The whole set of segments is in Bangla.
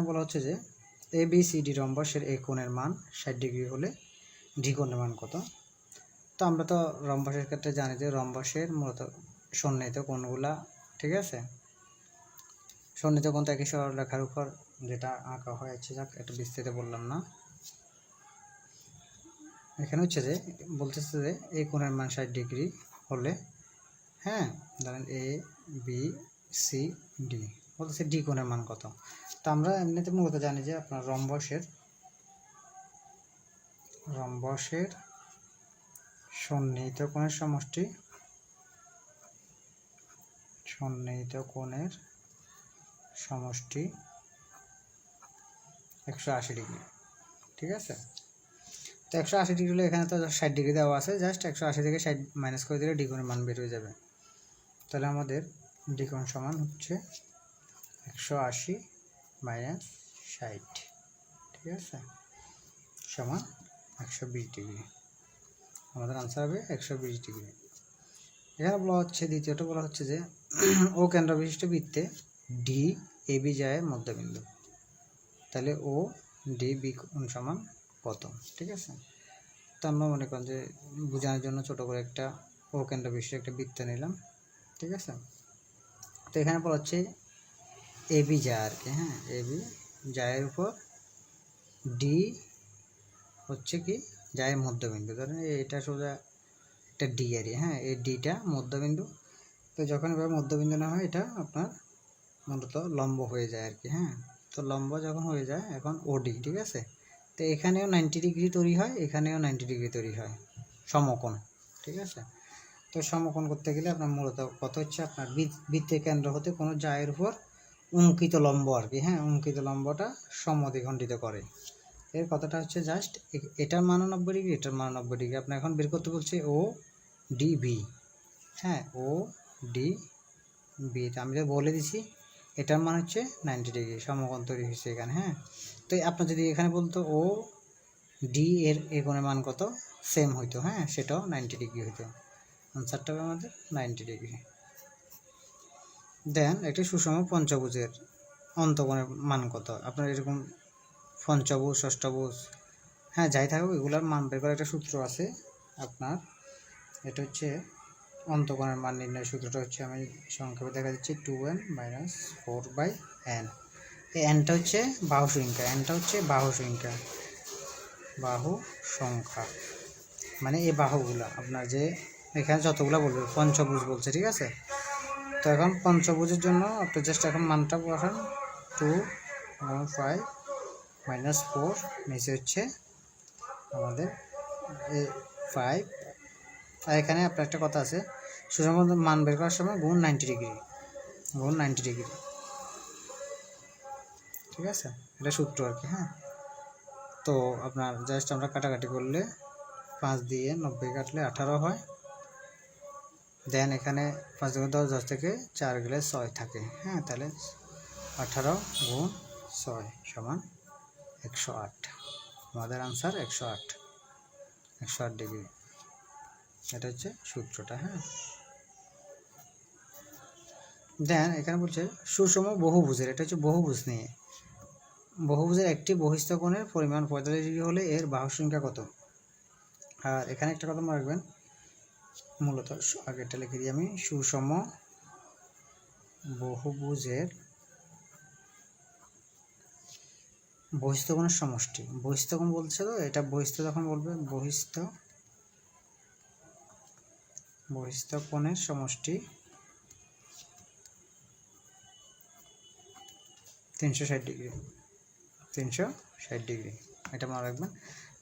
বলা হচ্ছে যে ABCD রম্বসের এ কোণের মান 60 ডিগ্রি হলে ডি কোণের মান কত। তো আমরা তো রম্বসের ক্ষেত্রে জানি যে রম্বসের মূলত সন্নিহিত কোণগুলা, ঠিক আছে, সন্নিহিত কোণ তো একই সরলরেখার উপর যেটা আঁকা হয়েছে, যাক এটা বিস্তারিত বললাম না। এখানে হচ্ছে যে বলতেছে যে এই কোণের মান 60 ডিগ্রি হলে, হ্যাঁ, ধরেন ABCD বলতেছে ডি কোণের মান কত। তো আমরা এমনিতে মূলত জানি যে আপনার রম্বসের সন্নিহিত কোণের সমষ্টি 180 ডিগ্রি, ঠিক আছে। তো 180 ডিগ্রি হলে এখানে তো 60 ডিগ্রি দেওয়া আছে, জাস্ট 180 থেকে 60 মাইনাস করে দিলে ডি কোণের মান বের হয়ে যাবে। তাহলে আমাদের ডি কোণ সমান হচ্ছে 180 মাইনাস 60, ঠিক আছে, সমান 120 ডিগ্রি। আমাদের আনসার হবে 120 ডিগ্রি। এখানে বলা হচ্ছে, দ্বিতীয়টা বলা হচ্ছে যে ও কেন্দ্র বিশিষ্ট বৃত্তে ডি এবি যায় মধ্যবিন্দু, তাহলে ও ডি বি কোণ সমান কত, ঠিক আছে। তো আমরা মনে করেন যে বোঝানোর জন্য ছোট করে একটা ও কেন্দ্র বিশিষ্ট একটা বৃত্ত নিলাম, ঠিক আছে। তো এখানে বলা হচ্ছে এবি যায় আর কি, হ্যাঁ, এবি যায়ের উপর ডি হচ্ছে কি যায়ের মধ্যবিন্দু, ধরেন এটা সোজা একটা ডি আর, হ্যাঁ, এই ডিটা মধ্যবিন্দু। তো যখন এবার মধ্যবিন্দু না হয় এটা আপনার মূলত লম্ব হয়ে যায় আর কি, হ্যাঁ। তো লম্ব যখন হয়ে যায় এখন ওডি, ঠিক আছে। তো এখানেও 90 ডিগ্রি তৈরি হয়, এখানেও 90 ডিগ্রি তৈরি হয়, সমকোণ, ঠিক আছে। তো সমকোণ করতে গেলে আপনার মূলত কত হচ্ছে, আপনার বৃত্তের কেন্দ্র হতে কোনো জায়ের উপর অঙ্কিত লম্ব আর কি, হ্যাঁ, অঙ্কিত লম্বটা সমদ্বিখণ্ডিত করে। এর কথাটা হচ্ছে জাস্ট এটার মান 90 ডিগ্রি, এটার মান 90 ডিগ্রি। আপনার এখন বের করতে বলছে ও ডি বি, হ্যাঁ, ও ডি বি। আমি তো বলে দিছি এটার মান হচ্ছে 90 ডিগ্রি, সমকোণ তৈরি হয়েছে এখানে, হ্যাঁ। তো আপনার যদি এখানে বলতো ও ডি এর এ কোণের মান কত, সেম হইতো, হ্যাঁ, সেটাও 90 ডিগ্রি হইতো। আনসারটা হবে আমাদের 90 ডিগ্রি। দেন একটি সুষম পঞ্চভুজের অন্তকোণের মান কত। আপনার এরকম পঞ্চভুজ, ষষ্ঠভুজ, হ্যাঁ, যাই থাকুক এগুলোর মান বের করার একটা সূত্র আছে আপনার। এটা হচ্ছে অন্তকোণের মান নির্ণয়ের সূত্রটা হচ্ছে, আমি সংক্ষেপে দেখা দিচ্ছি 2n - 4/n। এই এনটা হচ্ছে বাহু সংখ্যা, এনটা হচ্ছে বাহু সংখ্যা, বাহু সংখ্যা মানে এই বাহুগুলা আপনার যে এখানে যতগুলো বলবে পঞ্চভুজ বলছে, ঠিক আছে। তো এখন পঞ্চভুজের জন্য আপনি জাস্ট এখন মানটা বসান 2 - 4, নিচে হচ্ছে আমাদের 5। আর এখানে আপনার একটা কথা আছে, সুষম মান বের করার সময় গুণ 90 ডিগ্রি, গুণ 90 ডিগ্রি, ঠিক আছে, এটা সূত্র আর কি, হ্যাঁ। তো আপনার জাস্ট আমরা কাটাকাটি করলে 5 দিয়ে 90 কাটলে 18 হয়। দেন এখানে 5 × 10 10 থেকে 4 গেলে 6 থাকে, হ্যাঁ, তাহলে 18 গুণ 6 সমান 108। আমাদের আনসার 108 ডিগ্রি। এটা হচ্ছে সূত্রটা, হ্যাঁ। দেন এখানে বলছে সুষম বহুভুজের, এটা হচ্ছে বহুভুজ নিয়ে, বহুভুজের একটি বহিস্থ কোণের পরিমাণ 45 ডিগ্রি হলে এর বাহু সংখ্যা কত। আর এখানে একটা কথা মনে রাখবেন, মূলত আগেরটা লিখে দিই আমি, সুষম বহুভুজের বহিস্থ কোণের সমষ্টি, বহিস্থ কোণ বলছে তো, এটা বহিস্থ যখন বলবে বহিস্থ কোণের সমষ্টি 360 ডিগ্রি, 360 ডিগ্রি, এটা মনে রাখবেন।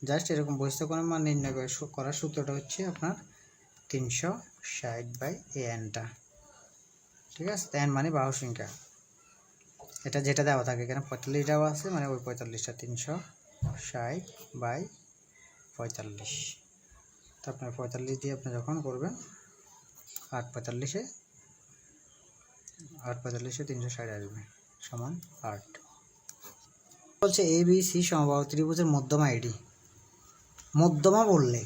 জাস্ট এরকম বহিস্থ কোণের মান নির্ণয় করার সূত্রটা হচ্ছে আপনার 360/nটা, ঠিক আছে। n মানে বাহু সংখ্যা, এটা যেটা দেওয়া থাকে এখানে 45 দেওয়া আছে, মানে ওই 45টা 360/45। তো আপনার 45 দিয়ে আপনি যখন করবেন 8/45-এ 360 আসবে, সমান 8। বলছে ABC সমবাহু ত্রিভুজের মধ্যমা এডি। মধ্যমা বললে,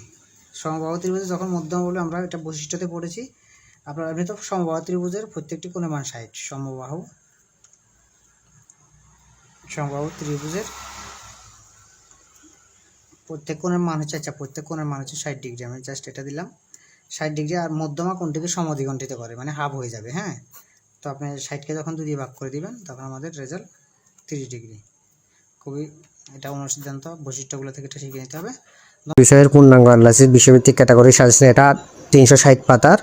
সমবাহু ত্রিভুজের যখন মধ্যমা বললে আমরা এটা বৈশিষ্ট্যতে পড়েছি। আপনার এমনি তো সমবাহু ত্রিভুজের প্রত্যেকটি কোণের মান 60, সমবাহু সমবাহু ত্রিভুজের প্রত্যেক কোণের মান হচ্ছে, আচ্ছা প্রত্যেক কোণের মান হচ্ছে 60 ডিগ্রি। আমি জাস্ট এটা দিলাম 60 ডিগ্রি, আর মধ্যমা কোণটিকে সমদ্বিখণ্ডিত করে, মানে হাফ হয়ে যাবে। হ্যাঁ, তো আপনি 60কে যখন 2 দিয়ে ভাগ করে দিবেন তখন আমাদের রেজাল্ট 30 ডিগ্রি। খুবই এটা অনুসিদ্ধান্ত বৈশিষ্ট্যগুলো থেকে এটা শিখে নিতে হবে। বিষয়ের পূর্ণাঙ্গ অ্যানালাইসিস বিষয়ভিত্তিক ক্যাটাগরি সাজেশন, এটা 360 পাতার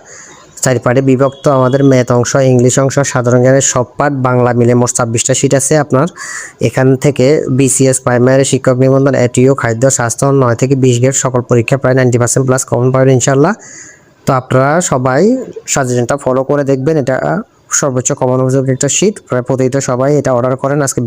4 পার্টে বিভক্ত। আমাদের ম্যাথ অংশ, ইংলিশ অংশ, সাধারণ জ্ঞানের সব পার্ট, বাংলা মিলে মোট 26টা শীট আছে আপনার। এখান থেকে বিসিএস প্রাইমারি শিক্ষক নিবন্ধন, এটিও, খাদ্য, স্বাস্থ্য 9 থেকে 20 গ্রেড সকল পরীক্ষা প্রায় 90% প্লাস কমন পাবেন ইনশাল্লাহ। তো আপনারা সবাই সাজেশনটা ফলো করে দেখবেন, এটা সর্বোচ্চ কমন উপযোগী একটা শীট। প্রতিদিন সবাই এটা অর্ডার করেন। আজকে